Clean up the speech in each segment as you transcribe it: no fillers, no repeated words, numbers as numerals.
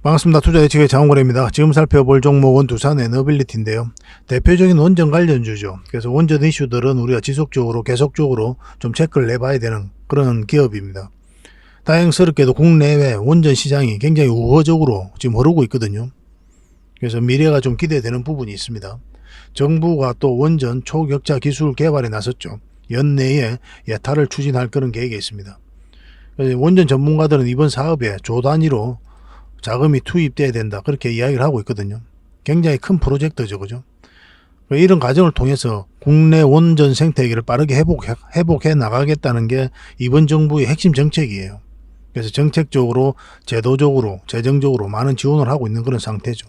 반갑습니다. 투자 예측의 장원거래입니다. 지금 살펴볼 종목은 두산 에너빌리티인데요. 대표적인 원전 관련주죠. 그래서 원전 이슈들은 우리가 지속적으로 계속적으로 좀 체크를 해봐야 되는 그런 기업입니다. 다행스럽게도 국내외 원전 시장이 굉장히 우호적으로 지금 흐르고 있거든요. 그래서 미래가 좀 기대되는 부분이 있습니다. 정부가 또 원전 초격자 기술 개발에 나섰죠. 연내에 예타를 추진할 그런 계획이 있습니다. 원전 전문가들은 이번 사업에 조 단위로 자금이 투입돼야 된다, 그렇게 이야기를 하고 있거든요. 굉장히 큰 프로젝트죠, 그죠? 이런 과정을 통해서 국내 원전 생태계를 빠르게 회복해 나가겠다는 게 이번 정부의 핵심 정책이에요. 그래서 정책적으로, 제도적으로, 재정적으로 많은 지원을 하고 있는 그런 상태죠.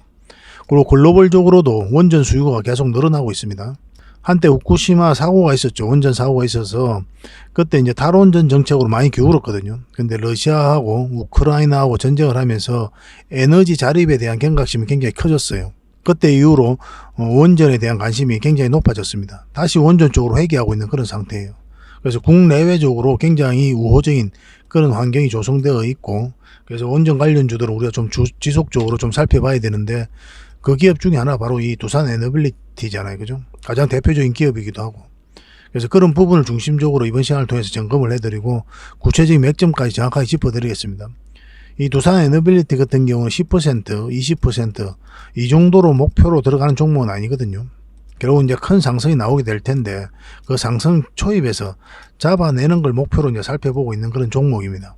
그리고 글로벌적으로도 원전 수요가 계속 늘어나고 있습니다. 한때 후쿠시마 사고가 있었죠. 원전 사고가 있어서 그때 이제 탈원전 정책으로 많이 기울었거든요. 근데 러시아하고 우크라이나하고 전쟁을 하면서 에너지 자립에 대한 경각심이 굉장히 커졌어요. 그때 이후로 원전에 대한 관심이 굉장히 높아졌습니다. 다시 원전 쪽으로 회귀하고 있는 그런 상태예요. 그래서 국내외적으로 굉장히 우호적인 그런 환경이 조성되어 있고, 그래서 원전 관련주들은 우리가 좀 지속적으로 좀 살펴봐야 되는데, 그 기업 중에 하나 바로 이 두산 에너빌리티잖아요. 그죠? 가장 대표적인 기업이기도 하고. 그래서 그런 부분을 중심적으로 이번 시간을 통해서 점검을 해드리고 구체적인 맥점까지 정확하게 짚어드리겠습니다. 이 두산 에너빌리티 같은 경우는 10%, 20% 이 정도로 목표로 들어가는 종목은 아니거든요. 결국 이제 큰 상승이 나오게 될 텐데 그 상승 초입에서 잡아내는 걸 목표로 이제 살펴보고 있는 그런 종목입니다.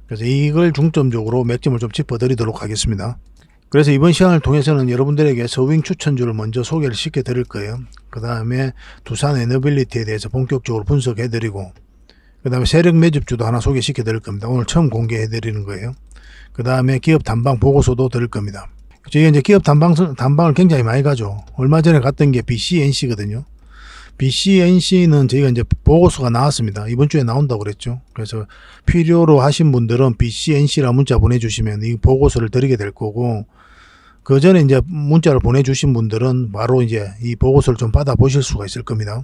그래서 이걸 중점적으로 맥점을 좀 짚어드리도록 하겠습니다. 그래서 이번 시간을 통해서는 여러분들에게 서윙 추천주를 먼저 소개를 시켜 드릴 거예요. 그 다음에 두산 에너빌리티에 대해서 본격적으로 분석해 드리고, 그 다음에 세력 매집주도 하나 소개시켜 드릴 겁니다. 오늘 처음 공개해 드리는 거예요. 그 다음에 기업 단방 보고서도 드릴 겁니다. 저희가 이제 기업 단방을 굉장히 많이 가죠. 얼마 전에 갔던 게 BCNC거든요. BCNC는 저희가 이제 보고서가 나왔습니다. 이번 주에 나온다고 그랬죠. 그래서 필요로 하신 분들은 BCNC라 문자 보내주시면 이 보고서를 드리게 될 거고, 그 전에 이제 문자를 보내주신 분들은 바로 이제 이 보고서를 좀 받아보실 수가 있을 겁니다.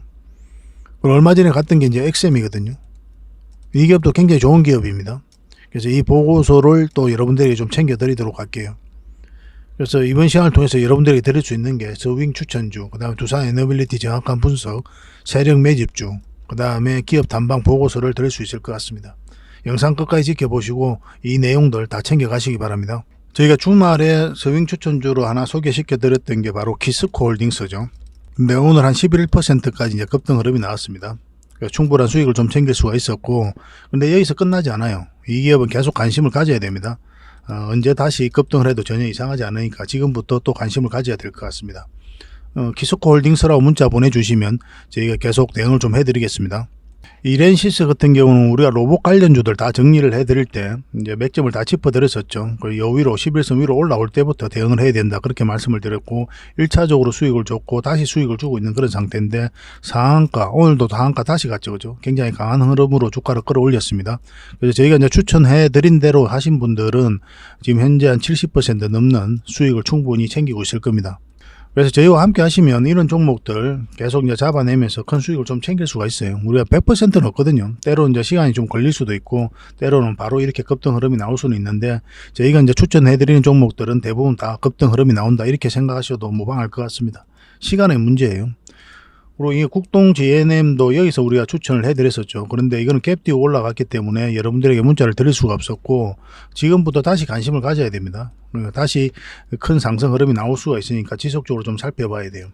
그리고 얼마 전에 갔던 게 이제 엑셈이거든요. 이 기업도 굉장히 좋은 기업입니다. 그래서 이 보고서를 또 여러분들에게 좀 챙겨드리도록 할게요. 그래서 이번 시간을 통해서 여러분들에게 드릴 수 있는 게 서윙 추천주, 그 다음에 두산 에너빌리티 정확한 분석, 세력 매집주, 그 다음에 기업 단방 보고서를 드릴 수 있을 것 같습니다. 영상 끝까지 지켜보시고 이 내용들 다 챙겨가시기 바랍니다. 저희가 주말에 서윙 추천주로 하나 소개시켜 드렸던 게 바로 키스코 홀딩스죠. 근데 오늘 한 11%까지 이제 급등 흐름이 나왔습니다. 충분한 수익을 좀 챙길 수가 있었고, 근데 여기서 끝나지 않아요. 이 기업은 계속 관심을 가져야 됩니다. 언제 다시 급등을 해도 전혀 이상하지 않으니까 지금부터 또 관심을 가져야 될 것 같습니다. 키스코 홀딩스라고 문자 보내주시면 저희가 계속 대응을 좀 해드리겠습니다. 이 렌시스 같은 경우는 우리가 로봇 관련주들 다 정리를 해드릴 때 이제 맥점을 다 짚어드렸었죠. 요 위로 11선 위로 올라올 때부터 대응을 해야 된다, 그렇게 말씀을 드렸고, 1차적으로 수익을 줬고 다시 수익을 주고 있는 그런 상태인데, 상한가, 오늘도 상한가 다시 갔죠. 그죠? 굉장히 강한 흐름으로 주가를 끌어올렸습니다. 그래서 저희가 이제 추천해드린 대로 하신 분들은 지금 현재 한 70% 넘는 수익을 충분히 챙기고 있을 겁니다. 그래서 저희와 함께 하시면 이런 종목들 계속 이제 잡아내면서 큰 수익을 좀 챙길 수가 있어요. 우리가 100%는 없거든요. 때로는 이제 시간이 좀 걸릴 수도 있고, 때로는 바로 이렇게 급등 흐름이 나올 수는 있는데, 저희가 이제 추천해드리는 종목들은 대부분 다 급등 흐름이 나온다, 이렇게 생각하셔도 무방할 것 같습니다. 시간의 문제예요. 그리고 이 국동 GNM도 여기서 우리가 추천을 해드렸었죠. 그런데 이거는 갭 띄고 올라갔기 때문에 여러분들에게 문자를 드릴 수가 없었고, 지금부터 다시 관심을 가져야 됩니다. 다시 큰 상승 흐름이 나올 수가 있으니까 지속적으로 좀 살펴봐야 돼요.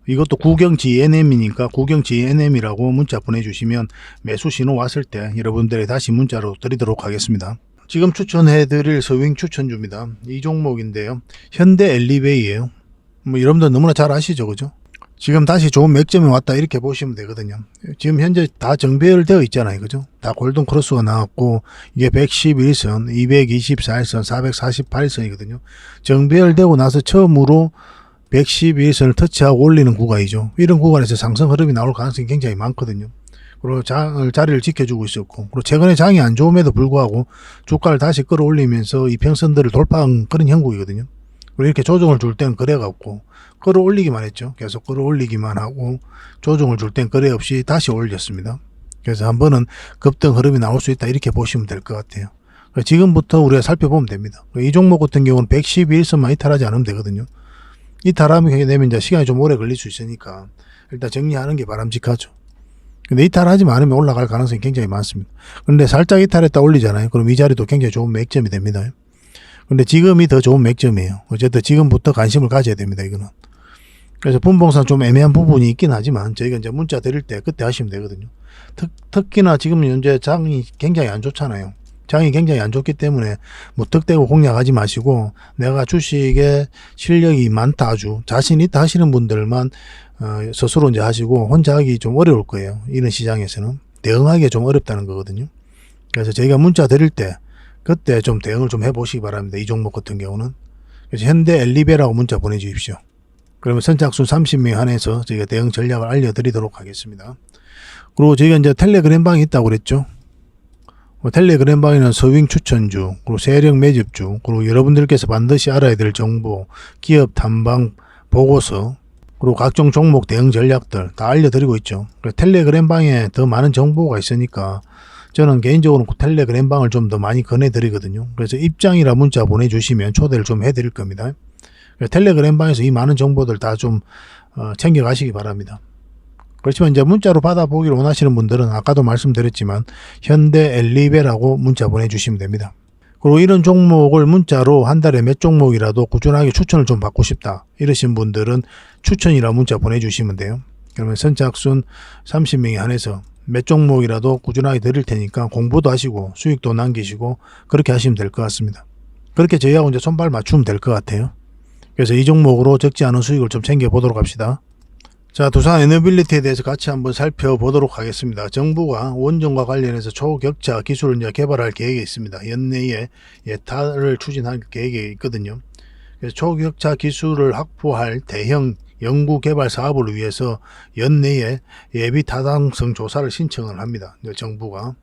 이것도 구경 GNM이니까 구경 GNM이라고 문자 보내주시면 매수 신호 왔을 때 여러분들에게 다시 문자로 드리도록 하겠습니다. 지금 추천해드릴 서윙 추천주입니다. 이 종목인데요. 현대 엘리베이예요. 여러분들 너무나 잘 아시죠, 그죠? 지금 다시 좋은 맥점이 왔다, 이렇게 보시면 되거든요. 지금 현재 다 정배열되어 있잖아요. 그죠? 다 골든 크로스가 나왔고, 이게 111선, 224선, 448선이거든요. 정배열되고 나서 처음으로 111선을 터치하고 올리는 구간이죠. 이런 구간에서 상승 흐름이 나올 가능성이 굉장히 많거든요. 그리고 자리를 지켜주고 있었고, 그리고 최근에 장이 안 좋음에도 불구하고 주가를 다시 끌어올리면서 이평선들을 돌파한 그런 형국이거든요. 그리고 이렇게 조정을 줄 때는 거래가 없고, 끌어올리기만 했죠. 계속 끌어올리기만 하고, 조정을 줄 땐 거래 없이 다시 올렸습니다. 그래서 한 번은 급등 흐름이 나올 수 있다, 이렇게 보시면 될 것 같아요. 지금부터 우리가 살펴보면 됩니다. 이 종목 같은 경우는 112일선만 이탈하지 않으면 되거든요. 이탈하게 되면 이제 시간이 좀 오래 걸릴 수 있으니까 일단 정리하는 게 바람직하죠. 근데 이탈하지 않으면 올라갈 가능성이 굉장히 많습니다. 그런데 살짝 이탈했다 올리잖아요. 그럼 이 자리도 굉장히 좋은 맥점이 됩니다. 근데 지금이 더 좋은 맥점이에요. 어쨌든 지금부터 관심을 가져야 됩니다. 이거는. 그래서 분봉상 좀 애매한 부분이 있긴 하지만 저희가 이제 문자 드릴 때 그때 하시면 되거든요. 특히나 지금 현재 장이 굉장히 안 좋잖아요. 장이 굉장히 안 좋기 때문에 무턱대고 공략하지 마시고 내가 주식에 실력이 많다 아주 자신 있다 하시는 분들만 스스로 이제 하시고 혼자 하기 좀 어려울 거예요. 이런 시장에서는 대응하기가 좀 어렵다는 거거든요. 그래서 저희가 문자 드릴 때 그때 좀 대응을 좀 해보시기 바랍니다. 이 종목 같은 경우는. 그래서 현대 엘리베라고 문자 보내주십시오. 그러면 선착순 30명 한해서 저희가 대응 전략을 알려드리도록 하겠습니다. 그리고 저희가 이제 텔레그램 방이 있다고 그랬죠. 텔레그램 방에는 서윙 추천주, 그리고 세력 매집주, 그리고 여러분들께서 반드시 알아야 될 정보, 기업 탐방 보고서, 그리고 각종 종목 대응 전략들 다 알려드리고 있죠. 텔레그램 방에 더 많은 정보가 있으니까 저는 개인적으로 텔레그램 방을 좀 더 많이 권해드리거든요. 그래서 입장이라 문자 보내주시면 초대를 좀 해드릴 겁니다. 텔레그램 방에서 이 많은 정보들 다 좀 챙겨가시기 바랍니다. 그렇지만 이제 문자로 받아보기를 원하시는 분들은 아까도 말씀드렸지만 현대 엘리베라고 문자 보내주시면 됩니다. 그리고 이런 종목을 문자로 한 달에 몇 종목이라도 꾸준하게 추천을 좀 받고 싶다 이러신 분들은 추천이라 문자 보내주시면 돼요. 그러면 선착순 30명에 한해서 몇 종목이라도 꾸준하게 드릴 테니까 공부도 하시고 수익도 남기시고 그렇게 하시면 될 것 같습니다. 그렇게 저희하고 이제 손발 맞추면 될 것 같아요. 그래서 이 종목으로 적지 않은 수익을 좀 챙겨보도록 합시다. 자, 두산 에너빌리티에 대해서 같이 한번 살펴보도록 하겠습니다. 정부가 원전과 관련해서 초격차 기술을 이제 개발할 계획이 있습니다. 연내에 예타를 추진할 계획이 있거든요. 그래서 초격차 기술을 확보할 대형 연구 개발 사업을 위해서 연내에 예비 타당성 조사를 신청을 합니다. 정부가.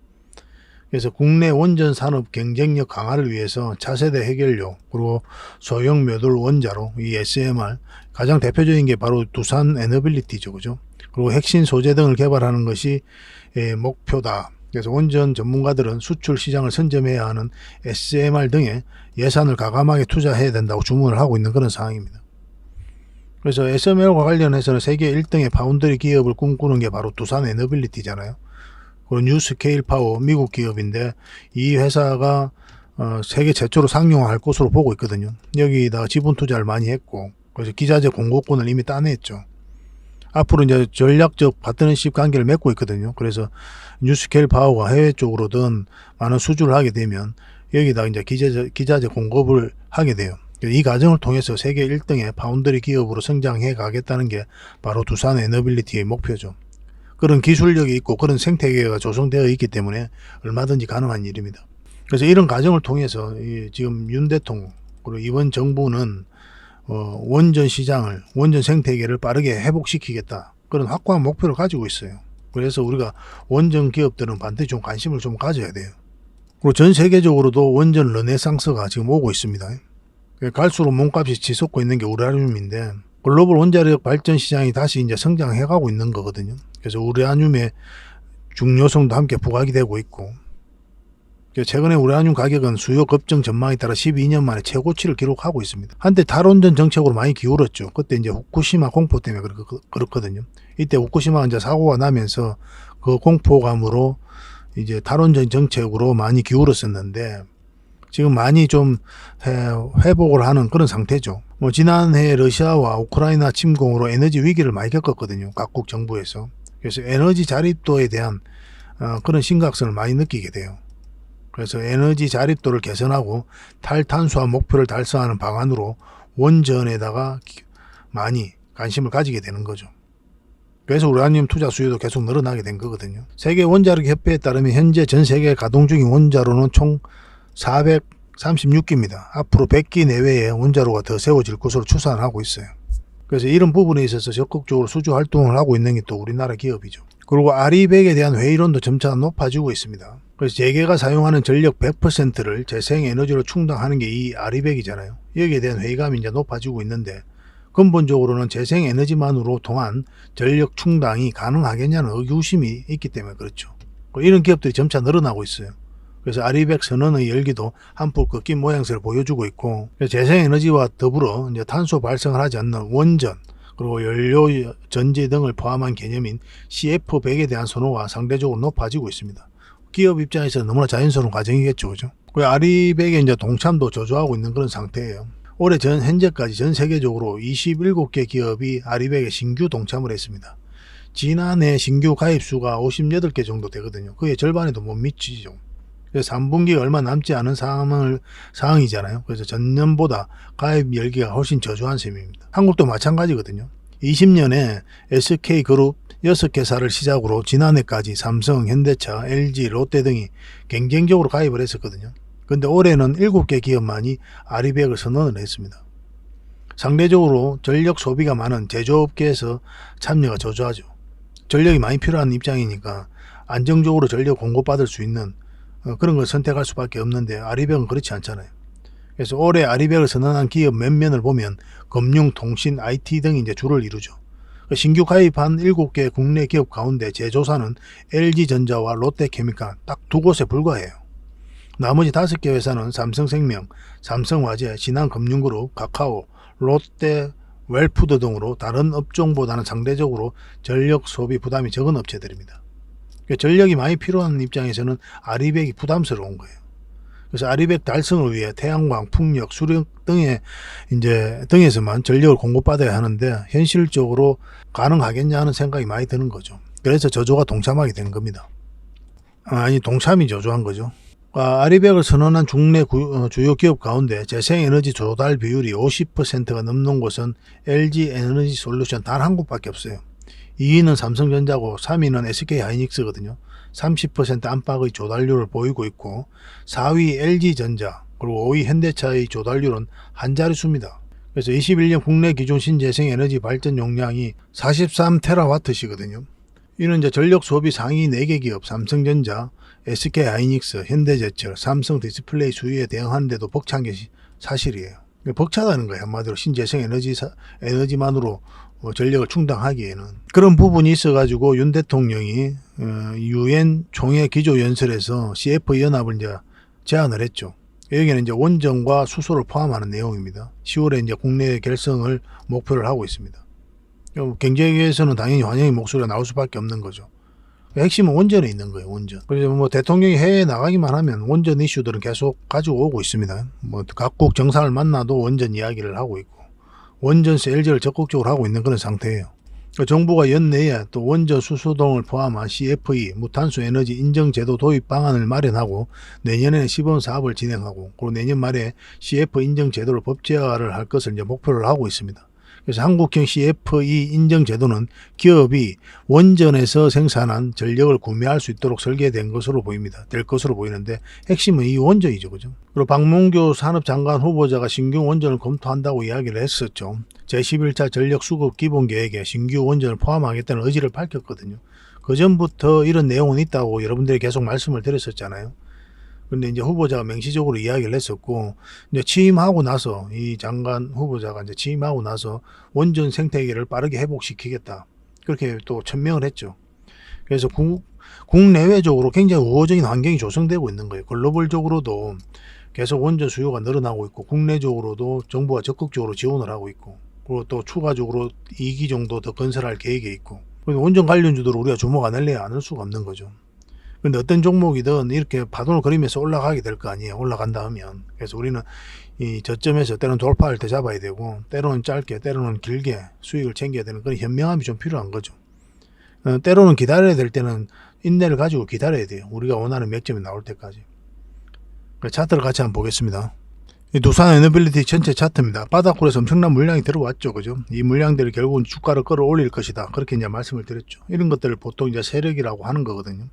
그래서 국내 원전 산업 경쟁력 강화를 위해서 차세대 해결료 그리고 소형 묘돌 원자로 이 SMR 가장 대표적인 게 바로 두산 에너빌리티죠. 그죠? 그리고 핵심 소재 등을 개발하는 것이 목표다. 그래서 원전 전문가들은 수출 시장을 선점해야 하는 SMR 등에 예산을 가감하게 투자해야 된다고 주문을 하고 있는 그런 상황입니다. 그래서 SMR과 관련해서는 세계 1등의 파운드리 기업을 꿈꾸는 게 바로 두산 에너빌리티잖아요. 그리고 뉴스케일 파워 미국 기업인데 이 회사가 세계 최초로 상용화할 것으로 보고 있거든요. 여기다가 지분 투자를 많이 했고 그래서 기자재 공급권을 이미 따냈죠. 앞으로 이제 전략적 파트너십 관계를 맺고 있거든요. 그래서 뉴스케일 파워가 해외 쪽으로든 많은 수주를 하게 되면 여기다가 이제 기자재 공급을 하게 돼요. 이 과정을 통해서 세계 1등의 파운드리 기업으로 성장해 가겠다는 게 바로 두산 에너빌리티의 목표죠. 그런 기술력이 있고 그런 생태계가 조성되어 있기 때문에 얼마든지 가능한 일입니다. 그래서 이런 과정을 통해서 지금 윤 대통령 그리고 이번 정부는 원전 시장을 원전 생태계를 빠르게 회복시키겠다 그런 확고한 목표를 가지고 있어요. 그래서 우리가 원전 기업들은 반드시 좀 관심을 좀 가져야 돼요. 그리고 전 세계적으로도 원전 르네상스가 지금 오고 있습니다. 갈수록 몸값이 치솟고 있는 게 우라늄인데 글로벌 원자력 발전 시장이 다시 이제 성장해가고 있는 거거든요. 그래서 우라늄의 중요성도 함께 부각이 되고 있고 최근에 우라늄 가격은 수요 급증 전망에 따라 12년 만에 최고치를 기록하고 있습니다. 한때 탈원전 정책으로 많이 기울었죠. 그때 이제 후쿠시마 공포 때문에 그렇거든요. 이때 후쿠시마가 이제 사고가 나면서 그 공포감으로 이제 탈원전 정책으로 많이 기울었었는데 지금 많이 좀 회복을 하는 그런 상태죠. 지난해 러시아와 우크라이나 침공으로 에너지 위기를 많이 겪었거든요. 각국 정부에서. 그래서 에너지 자립도에 대한 그런 심각성을 많이 느끼게 돼요. 그래서 에너지 자립도를 개선하고 탈탄수화 목표를 달성하는 방안으로 원전에다가 많이 관심을 가지게 되는 거죠. 그래서 우라늄 투자 수요도 계속 늘어나게 된 거거든요. 세계 원자력 협회에 따르면 현재 전 세계 가동 중인 원자로는 총 436기입니다. 앞으로 100기 내외에 원자로가 더 세워질 것으로 추산하고 있어요. 그래서 이런 부분에 있어서 적극적으로 수주 활동을 하고 있는 게 또 우리나라 기업이죠. 그리고 아리백에 대한 회의론도 점차 높아지고 있습니다. 그래서 재계가 사용하는 전력 100%를 재생에너지로 충당하는 게 이 아리백이잖아요. 여기에 대한 회의감이 이제 높아지고 있는데 근본적으로는 재생에너지만으로 통한 전력 충당이 가능하겠냐는 의구심이 있기 때문에 그렇죠. 이런 기업들이 점차 늘어나고 있어요. 그래서 아리백 선언의 열기도 한풀 꺾인 모양새를 보여주고 있고, 재생에너지와 더불어 이제 탄소 발생을 하지 않는 원전, 그리고 연료 전지 등을 포함한 개념인 CF100에 대한 선호가 상대적으로 높아지고 있습니다. 기업 입장에서는 너무나 자연스러운 과정이겠죠, 그죠? 아리백의 이제 동참도 저조하고 있는 그런 상태예요. 올해 현재까지 전 세계적으로 27개 기업이 아리백에 신규 동참을 했습니다. 지난해 신규 가입 수가 58개 정도 되거든요. 그의 절반에도 못 미치죠. 그래서 3분기가 얼마 남지 않은 상황이잖아요. 그래서 전년보다 가입 열기가 훨씬 저조한 셈입니다. 한국도 마찬가지거든요. 20년에 SK그룹 6개사를 시작으로 지난해까지 삼성, 현대차, LG, 롯데 등이 경쟁적으로 가입을 했었거든요. 근데 올해는 7개 기업만이 아리백을 선언을 했습니다. 상대적으로 전력 소비가 많은 제조업계에서 참여가 저조하죠. 전력이 많이 필요한 입장이니까 안정적으로 전력 공급받을 수 있는 그런 걸 선택할 수밖에 없는데 아리백은 그렇지 않잖아요. 그래서 올해 아리백을 선언한 기업 몇 면을 보면 금융, 통신, IT 등이 이제 주를 이루죠. 신규 가입한 7개 국내 기업 가운데 제조사는 LG전자와 롯데케미칼 딱 2곳에 불과해요. 나머지 5개 회사는 삼성생명, 삼성화재, 신한금융그룹, 카카오, 롯데, 웰푸드 등으로 다른 업종보다는 상대적으로 전력 소비 부담이 적은 업체들입니다. 전력이 많이 필요한 입장에서는 아리백이 부담스러운 거예요. 그래서 아리백 달성을 위해 태양광, 풍력, 수력 등에서만 전력을 공급받아야 하는데 현실적으로 가능하겠냐 하는 생각이 많이 드는 거죠. 그래서 저조가 동참하게 된 겁니다. 동참이 저조한 거죠. 아리백을 선언한 국내 주요 기업 가운데 재생에너지 조달 비율이 50%가 넘는 곳은 LG에너지솔루션 단 한 곳밖에 없어요. 2위는 삼성전자고 3위는 SK하이닉스거든요. 30% 안팎의 조달률을 보이고 있고 4위 LG전자 그리고 5위 현대차의 조달률은 한 자릿수입니다. 그래서 21년 국내 기준 신재생에너지 발전 용량이 43TWh시거든요. 이는 이제 전력 소비 상위 4개 기업 삼성전자, SK하이닉스, 현대제철, 삼성디스플레이 수위에 대응하는 데도 벅찬 게 사실이에요. 벅차다는 거예요. 한마디로 신재생 에너지만으로 전력을 충당하기에는. 그런 부분이 있어가지고 윤 대통령이 UN 총회 기조연설에서 CF 연합을 이제 제안을 했죠. 여기는 이제 원전과 수소를 포함하는 내용입니다. 10월에 이제 국내 결성을 목표를 하고 있습니다. 경제계에서는 당연히 환영의 목소리가 나올 수밖에 없는 거죠. 핵심은 원전에 있는 거예요, 원전. 그래서 대통령이 해외에 나가기만 하면 원전 이슈들은 계속 가지고 오고 있습니다. 각국 정상을 만나도 원전 이야기를 하고 있고, 원전세 LG를 적극적으로 하고 있는 그런 상태예요. 정부가 연내에 또 원전 수소 등을 포함한 CFE, 무탄소 에너지 인정 제도 도입 방안을 마련하고 내년에는 시범 사업을 진행하고, 그리고 내년 말에 CF 인정 제도를 법제화를 할 것을 이제 목표를 하고 있습니다. 그래서 한국형 CFE 인정 제도는 기업이 원전에서 생산한 전력을 구매할 수 있도록 설계된 것으로 보입니다. 될 것으로 보이는데 핵심은 이 원전이죠, 그죠? 그리고 박문규 산업장관 후보자가 신규 원전을 검토한다고 이야기를 했었죠. 제11차 전력 수급 기본 계획에 신규 원전을 포함하겠다는 의지를 밝혔거든요. 그 전부터 이런 내용은 있다고 여러분들이 계속 말씀을 드렸었잖아요. 근데 이제 후보자가 명시적으로 이야기를 했었고, 이제 취임하고 나서 이 장관 후보자가 이제 취임하고 나서 원전 생태계를 빠르게 회복시키겠다. 그렇게 또 천명을 했죠. 그래서 국내외적으로 굉장히 우호적인 환경이 조성되고 있는 거예요. 글로벌적으로도 계속 원전 수요가 늘어나고 있고, 국내적으로도 정부가 적극적으로 지원을 하고 있고, 그리고 또 추가적으로 2기 정도 더 건설할 계획이 있고, 원전 관련주들을 우리가 주목 안 할래야 안 할 수가 없는 거죠. 근데 어떤 종목이든 이렇게 파동을 그리면서 올라가게 될 거 아니에요. 올라간다 하면. 그래서 우리는 이 저점에서 때로는 돌파할 때 잡아야 되고, 때로는 짧게, 때로는 길게 수익을 챙겨야 되는 그런 현명함이 좀 필요한 거죠. 때로는 기다려야 될 때는 인내를 가지고 기다려야 돼요. 우리가 원하는 맥점이 나올 때까지. 차트를 같이 한번 보겠습니다. 이 두산 에너빌리티 전체 차트입니다. 바닥굴에서 엄청난 물량이 들어왔죠, 그죠? 이 물량들이 결국은 주가를 끌어올릴 것이다. 그렇게 이제 말씀을 드렸죠. 이런 것들을 보통 이제 세력이라고 하는 거거든요.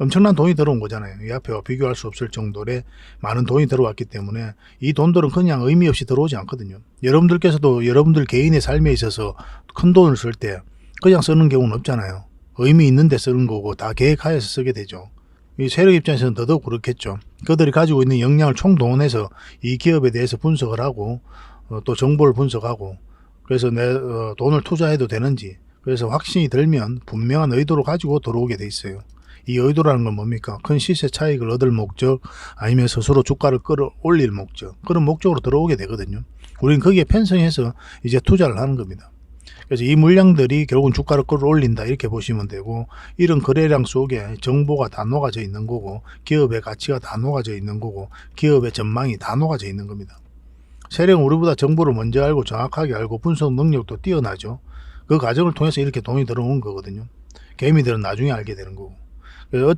엄청난 돈이 들어온 거잖아요. 이 앞에 비교할 수 없을 정도의 많은 돈이 들어왔기 때문에 이 돈들은 그냥 의미 없이 들어오지 않거든요. 여러분들께서도 여러분들 개인의 삶에 있어서 큰 돈을 쓸 때 그냥 쓰는 경우는 없잖아요. 의미 있는데 쓰는 거고 다 계획하에서 쓰게 되죠. 이 세력 입장에서는 더더욱 그렇겠죠. 그들이 가지고 있는 역량을 총동원해서 이 기업에 대해서 분석을 하고 또 정보를 분석하고, 그래서 내 돈을 투자해도 되는지, 그래서 확신이 들면 분명한 의도를 가지고 들어오게 돼 있어요. 이 의도라는 건 뭡니까? 큰 시세 차익을 얻을 목적, 아니면 스스로 주가를 끌어올릴 목적, 그런 목적으로 들어오게 되거든요. 우리는 거기에 편성해서 이제 투자를 하는 겁니다. 그래서 이 물량들이 결국은 주가를 끌어올린다 이렇게 보시면 되고, 이런 거래량 속에 정보가 다 녹아져 있는 거고, 기업의 가치가 다 녹아져 있는 거고, 기업의 전망이 다 녹아져 있는 겁니다. 세력은 우리보다 정보를 먼저 알고 정확하게 알고 분석 능력도 뛰어나죠. 그 과정을 통해서 이렇게 돈이 들어오는 거거든요. 개미들은 나중에 알게 되는 거고.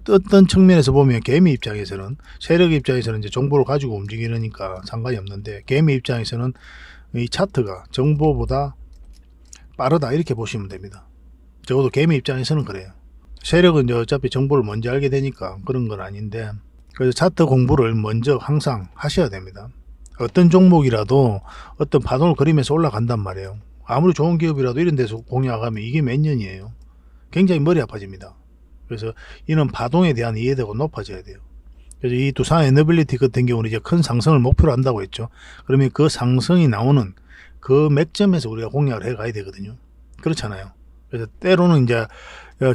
어떤 측면에서 보면 개미 입장에서는, 세력 입장에서는 이제 정보를 가지고 움직이니까 상관이 없는데, 개미 입장에서는 이 차트가 정보보다 빠르다 이렇게 보시면 됩니다. 적어도 개미 입장에서는 그래요. 세력은 이제 어차피 정보를 먼저 알게 되니까 그런 건 아닌데, 그래서 차트 공부를 먼저 항상 하셔야 됩니다. 어떤 종목이라도 어떤 파동을 그리면서 올라간단 말이에요. 아무리 좋은 기업이라도 이런 데서 공략하면 이게 몇 년이에요. 굉장히 머리 아파집니다. 그래서 이런 파동에 대한 이해도가 높아져야 돼요. 그래서 이 두산 에너빌리티 같은 경우는 이제 큰 상승을 목표로 한다고 했죠. 그러면 그 상승이 나오는 그 맥점에서 우리가 공략을 해 가야 되거든요. 그렇잖아요. 그래서 때로는 이제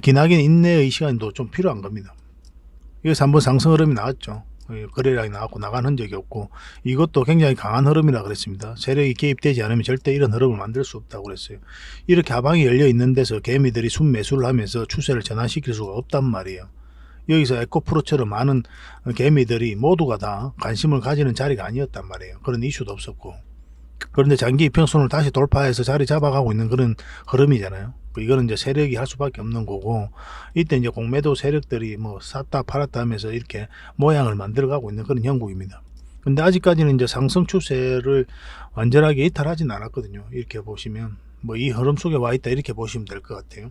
기나긴 인내의 시간도 좀 필요한 겁니다. 여기서 한번 상승 흐름이 나왔죠. 거래량이 나왔고 나간 흔적이 없고, 이것도 굉장히 강한 흐름이라 그랬습니다. 세력이 개입되지 않으면 절대 이런 흐름을 만들 수 없다고 그랬어요. 이렇게 하방이 열려 있는 데서 개미들이 순매수를 하면서 추세를 전환시킬 수가 없단 말이에요. 여기서 에코프로처럼 많은 개미들이 모두가 다 관심을 가지는 자리가 아니었단 말이에요. 그런 이슈도 없었고. 그런데 장기 이평선을 다시 돌파해서 자리 잡아가고 있는 그런 흐름이잖아요. 이거는 이제 세력이 할 수밖에 없는 거고, 이때 이제 공매도 세력들이 뭐 샀다 팔았다 하면서 이렇게 모양을 만들어가고 있는 그런 형국입니다. 근데 아직까지는 이제 상승 추세를 완전하게 이탈하진 않았거든요. 이렇게 보시면 뭐 이 흐름 속에 와 있다 이렇게 보시면 될 것 같아요.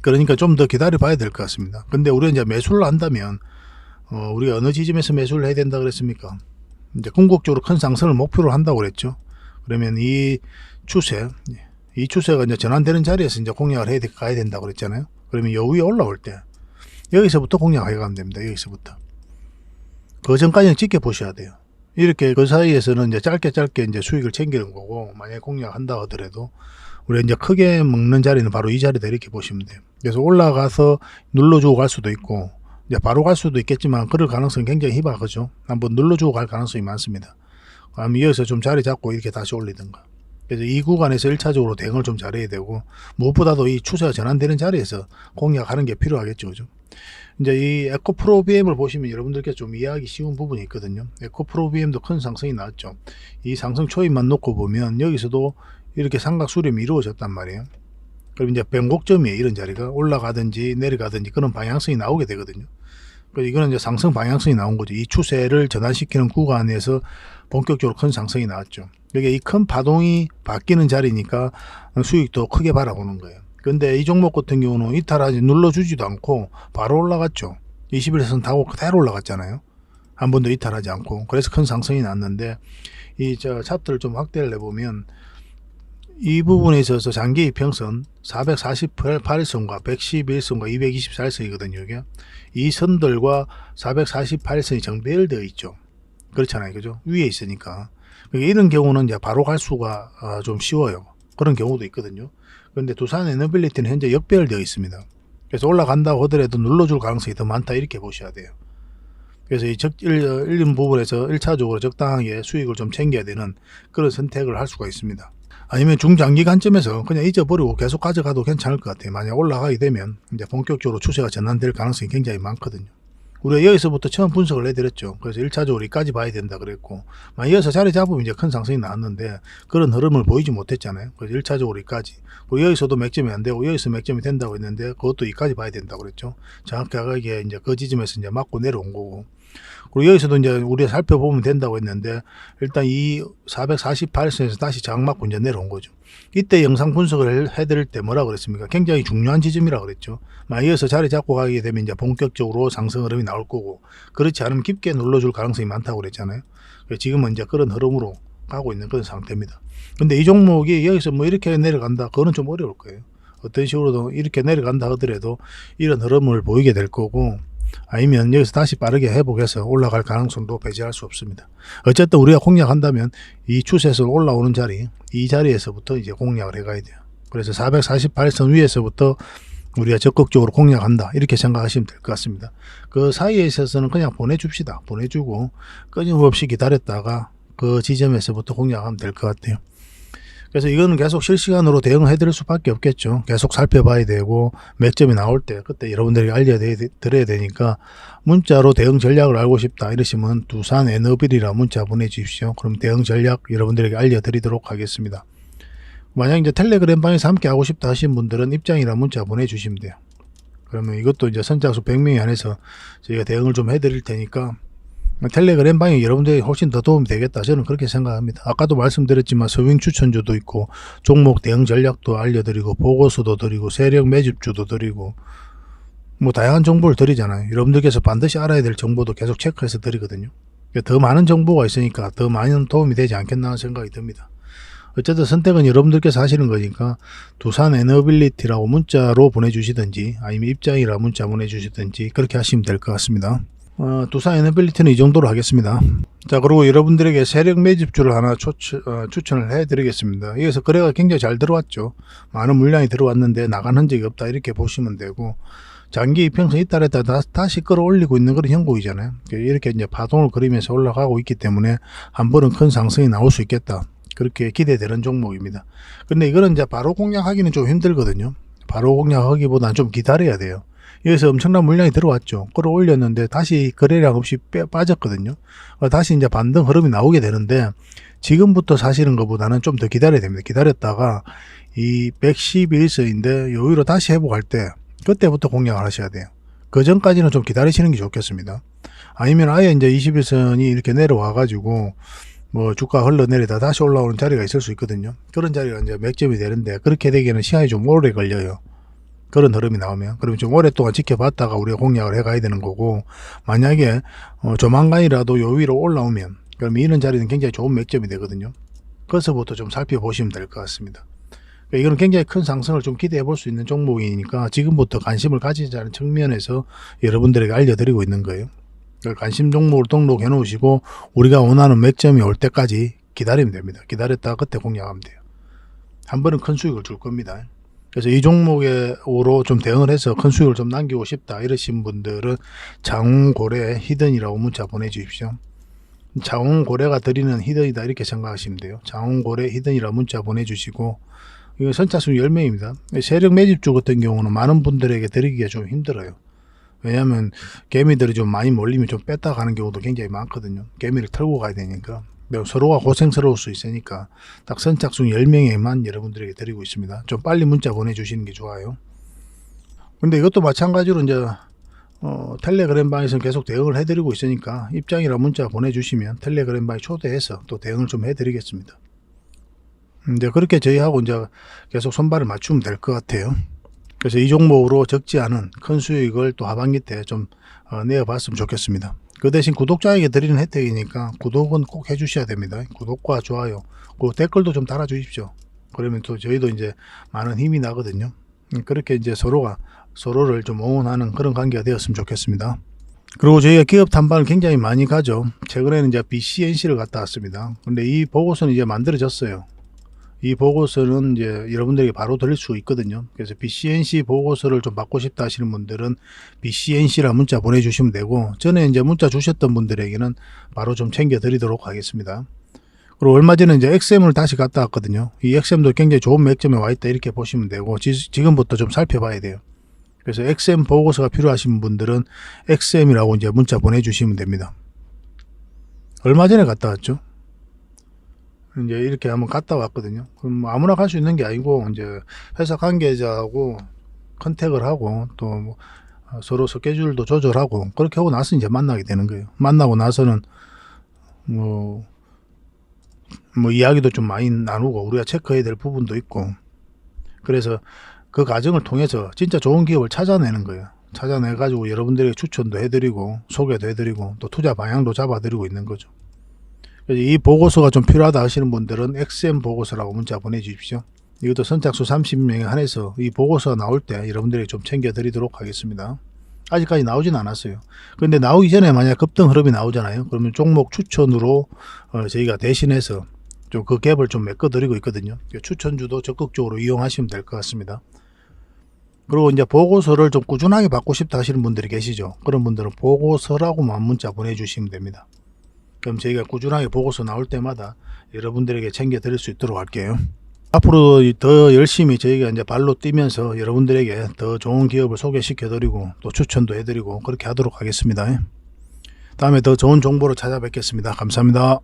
그러니까 좀 더 기다려 봐야 될 것 같습니다. 근데 우리가 이제 매수를 한다면 우리가 어느 지점에서 매수를 해야 된다 그랬습니까? 이제 궁극적으로 큰 상승을 목표로 한다고 그랬죠. 그러면 이 추세가 이제 전환되는 자리에서 이제 공략을 해 가야 된다고 그랬잖아요. 그러면 요 위에 올라올 때 여기서부터 공략해 가면 됩니다. 여기서부터. 그 전까지는 지켜보셔야 돼요. 이렇게 그 사이에서는 이제 짧게 이제 수익을 챙기는 거고, 만약에 공략한다 하더라도 우리 이제 크게 먹는 자리는 바로 이 자리다 이렇게 보시면 돼요. 그래서 올라가서 눌러주고 갈 수도 있고, 이제 바로 갈 수도 있겠지만 그럴 가능성이 굉장히 희박하죠. 한번 눌러주고 갈 가능성이 많습니다. 아니면 여기서 좀 자리 잡고 이렇게 다시 올리든가. 그래서 이 구간에서 1차적으로 대응을 좀 잘해야 되고, 무엇보다도 이 추세가 전환되는 자리에서 공략하는 게 필요하겠죠. 그죠? 이제 이 에코프로 BM을 보시면 여러분들께 좀 이해하기 쉬운 부분이 있거든요. 에코프로 BM도 큰 상승이 나왔죠. 이 상승 초입만 놓고 보면 여기서도 이렇게 삼각 수렴이 이루어졌단 말이에요. 그럼 이제 변곡점이에요. 이런 자리가 올라가든지 내려가든지 그런 방향성이 나오게 되거든요. 이거는 이제 상승 방향성이 나온 거죠. 이 추세를 전환시키는 구간에서 본격적으로 큰 상승이 나왔죠. 여기 이 큰 파동이 바뀌는 자리니까 수익도 크게 바라보는 거예요. 근데 이 종목 같은 경우는 이탈하지 눌러주지도 않고 바로 올라갔죠. 21선 타고 그대로 올라갔잖아요. 한 번도 이탈하지 않고. 그래서 큰 상승이 났는데, 이 차트를 좀 확대를 해보면 이 부분에 있어서 장기 이평선 448선과 111선과 224선이거든요. 이게 이 선들과 448선이 정배열되어 있죠. 그렇잖아요. 그죠? 위에 있으니까. 이런 경우는 이제 바로 갈 수가 좀 쉬워요. 그런 경우도 있거든요. 그런데 두산 에너빌리티는 현재 역배열되어 있습니다. 그래서 올라간다고 하더라도 눌러줄 가능성이 더 많다 이렇게 보셔야 돼요. 그래서 이 이런 부분에서 1차적으로 적당하게 수익을 좀 챙겨야 되는 그런 선택을 할 수가 있습니다. 아니면 중장기 관점에서 그냥 잊어버리고 계속 가져가도 괜찮을 것 같아요. 만약 올라가게 되면 이제 본격적으로 추세가 전환될 가능성이 굉장히 많거든요. 우리가 여기서부터 처음 분석을 해드렸죠. 그래서 1차적으로 여기까지 봐야 된다 그랬고, 만약 여기서 자리 잡으면 이제 큰 상승이 나왔는데 그런 흐름을 보이지 못했잖아요. 그래서 1차적으로 여기까지. 그리고 여기서도 맥점이 안 되고 여기서 맥점이 된다고 했는데 그것도 여기까지 봐야 된다고 그랬죠. 정확하게 이제 그 지점에서 이제 맞고 내려온 거고. 그리고 여기서도 이제 우리가 살펴보면 된다고 했는데, 일단 이 448선에서 다시 저항 맞고 이제 내려온 거죠. 이때 영상 분석을 해드릴 때 뭐라 그랬습니까? 굉장히 중요한 지점이라 그랬죠. 만약 여기서 자리 잡고 가게 되면 이제 본격적으로 상승 흐름이 나올 거고, 그렇지 않으면 깊게 눌러줄 가능성이 많다고 그랬잖아요. 지금은 이제 그런 흐름으로 가고 있는 그런 상태입니다. 근데 이 종목이 여기서 뭐 이렇게 내려간다, 그거는 좀 어려울 거예요. 어떤 식으로도 이렇게 내려간다 하더라도 이런 흐름을 보이게 될 거고, 아니면 여기서 다시 빠르게 회복해서 올라갈 가능성도 배제할 수 없습니다. 어쨌든 우리가 공략한다면 이 추세에서 올라오는 자리, 이 자리에서부터 이제 공략을 해가야 돼요. 그래서 448선 위에서부터 우리가 적극적으로 공략한다 이렇게 생각하시면 될 것 같습니다. 그 사이에 있어서는 그냥 보내줍시다. 보내주고 끊임없이 기다렸다가 그 지점에서부터 공략하면 될 것 같아요. 그래서 이거는 계속 실시간으로 대응해 드릴 수밖에 없겠죠. 계속 살펴봐야 되고 맥점이 나올 때 그때 여러분들에게 알려드려야 되니까 문자로 대응 전략을 알고 싶다 이러시면 두산 에너빌이라 문자 보내주십시오. 그럼 대응 전략 여러분들에게 알려드리도록 하겠습니다. 만약 이제 텔레그램 방에서 함께 하고 싶다 하신 분들은 입장이라 문자 보내주시면 돼요. 그러면 이것도 이제 선착순 100명이 안에서 저희가 대응을 좀 해드릴 테니까 텔레그램 방이 여러분들이 훨씬 더 도움이 되겠다 저는 그렇게 생각합니다. 아까도 말씀드렸지만 서윙 추천주도 있고 종목 대응 전략도 알려드리고 보고서도 드리고 세력 매집주도 드리고 뭐 다양한 정보를 드리잖아요. 여러분들께서 반드시 알아야 될 정보도 계속 체크해서 드리거든요. 더 많은 정보가 있으니까 더 많은 도움이 되지 않겠나 하는 생각이 듭니다. 어쨌든 선택은 여러분들께서 하시는 거니까 두산 에너빌리티라고 문자로 보내주시든지 아니면 입장이라 문자 보내주시든지 그렇게 하시면 될 것 같습니다. 두산 에너빌리티는 이 정도로 하겠습니다. 자, 그리고 여러분들에게 세력 매집주를 하나 추천을 해 드리겠습니다. 여기서 거래가 굉장히 잘 들어왔죠. 많은 물량이 들어왔는데 나간 흔적이 없다 이렇게 보시면 되고 장기 이평선 이탈했다 다시 끌어올리고 있는 그런 형국이잖아요. 이렇게 이제 파동을 그리면서 올라가고 있기 때문에 한 번은 큰 상승이 나올 수 있겠다 그렇게 기대되는 종목입니다. 근데 이거는 이제 바로 공략하기는 좀 힘들거든요. 바로 공략하기보다는 좀 기다려야 돼요. 여기서 엄청난 물량이 들어왔죠. 끌어올렸는데 다시 거래량 없이 빠졌거든요. 다시 이제 반등 흐름이 나오게 되는데 지금부터 사시는 것보다는 좀 더 기다려야 됩니다. 기다렸다가 이 111선인데 여기로 다시 회복할 때 그때부터 공략을 하셔야 돼요. 그 전까지는 좀 기다리시는 게 좋겠습니다. 아니면 아예 이제 21선이 이렇게 내려와 가지고 뭐 주가 흘러내리다 다시 올라오는 자리가 있을 수 있거든요. 그런 자리가 이제 맥점이 되는데 그렇게 되기에는 시간이 좀 오래 걸려요. 그런 흐름이 나오면 그러면 좀 오랫동안 지켜봤다가 우리가 공략을 해가야 되는 거고 만약에 조만간이라도 요 위로 올라오면 그럼 이런 자리는 굉장히 좋은 맥점이 되거든요. 그것부터 좀 살펴보시면 될 것 같습니다. 그러니까 이거는 굉장히 큰 상승을 좀 기대해 볼 수 있는 종목이니까 지금부터 관심을 가지자는 측면에서 여러분들에게 알려드리고 있는 거예요. 그러니까 관심 종목을 등록해 놓으시고 우리가 원하는 맥점이 올 때까지 기다리면 됩니다. 기다렸다가 그때 공략하면 돼요. 한 번은 큰 수익을 줄 겁니다. 그래서 이 종목으로 좀 대응을 해서 큰 수익을 좀 남기고 싶다 이러신 분들은 장웅고래 히든이라고 문자 보내주십시오. 장웅고래가 드리는 히든이다 이렇게 생각하시면 돼요. 장웅고래 히든이라고 문자 보내주시고 이거 선착순 10명입니다. 세력 매집주 같은 경우는 많은 분들에게 드리기가 좀 힘들어요. 왜냐하면 개미들이 좀 많이 몰리면 좀 뺐다 가는 경우도 굉장히 많거든요. 개미를 털고 가야 되니까 서로가 고생스러울 수 있으니까 딱 선착순 10명에만 여러분들에게 드리고 있습니다. 좀 빨리 문자 보내주시는 게 좋아요. 근데 이것도 마찬가지로 이제 텔레그램 방에서 계속 대응을 해드리고 있으니까 입장이라 문자 보내주시면 텔레그램 방에 초대해서 또 대응을 좀 해드리겠습니다. 이제 그렇게 저희하고 이제 계속 손발을 맞추면 될 것 같아요. 그래서 이 종목으로 적지 않은 큰 수익을 또 하반기 때 좀 내어봤으면 좋겠습니다. 그 대신 구독자에게 드리는 혜택이니까 구독은 꼭 해주셔야 됩니다. 구독과 좋아요, 그 댓글도 좀 달아주십시오. 그러면 또 저희도 이제 많은 힘이 나거든요. 그렇게 이제 서로를 좀 응원하는 그런 관계가 되었으면 좋겠습니다. 그리고 저희가 기업 탐방을 굉장히 많이 가죠. 최근에는 이제 BCNC를 갔다 왔습니다. 근데 이 보고서는 이제 만들어졌어요. 이 보고서는 이제 여러분들에게 바로 드릴 수 있거든요. 그래서 BCNC 보고서를 좀 받고 싶다 하시는 분들은 BCNC라 문자 보내주시면 되고 전에 이제 문자 주셨던 분들에게는 바로 좀 챙겨 드리도록 하겠습니다. 그리고 얼마 전에 이제 XM을 다시 갔다 왔거든요. 이 XM도 굉장히 좋은 맥점에 와 있다 이렇게 보시면 되고 지금부터 좀 살펴봐야 돼요. 그래서 XM 보고서가 필요하신 분들은 XM이라고 이제 문자 보내주시면 됩니다. 얼마 전에 갔다 왔죠. 이제 이렇게 한번 갔다 왔거든요. 그럼 아무나 갈 수 있는 게 아니고 이제 회사 관계자하고 컨택을 하고 또 서로 스케줄도 조절하고 그렇게 하고 나서 이제 만나게 되는 거예요. 만나고 나서는 뭐 이야기도 좀 많이 나누고 우리가 체크해야 될 부분도 있고 그래서 그 과정을 통해서 진짜 좋은 기업을 찾아내는 거예요. 찾아내 가지고 여러분들에게 추천도 해드리고 소개도 해드리고 또 투자 방향도 잡아드리고 있는 거죠. 이 보고서가 좀 필요하다 하시는 분들은 XM 보고서라고 문자 보내주십시오. 이것도 선착수 30명에 한해서 이 보고서가 나올 때 여러분들에게 좀 챙겨 드리도록 하겠습니다. 아직까지 나오진 않았어요. 근데 나오기 전에 만약 급등 흐름이 나오잖아요. 그러면 종목 추천으로 저희가 대신해서 좀 그 갭을 좀 메꿔 드리고 있거든요. 추천주도 적극적으로 이용하시면 될 것 같습니다. 그리고 이제 보고서를 좀 꾸준하게 받고 싶다 하시는 분들이 계시죠. 그런 분들은 보고서라고만 문자 보내주시면 됩니다. 그럼 저희가 꾸준하게 보고서 나올 때마다 여러분들에게 챙겨 드릴 수 있도록 할게요. 앞으로 더 열심히 저희가 이제 발로 뛰면서 여러분들에게 더 좋은 기업을 소개시켜 드리고 또 추천도 해 드리고 그렇게 하도록 하겠습니다. 다음에 더 좋은 정보로 찾아뵙겠습니다. 감사합니다.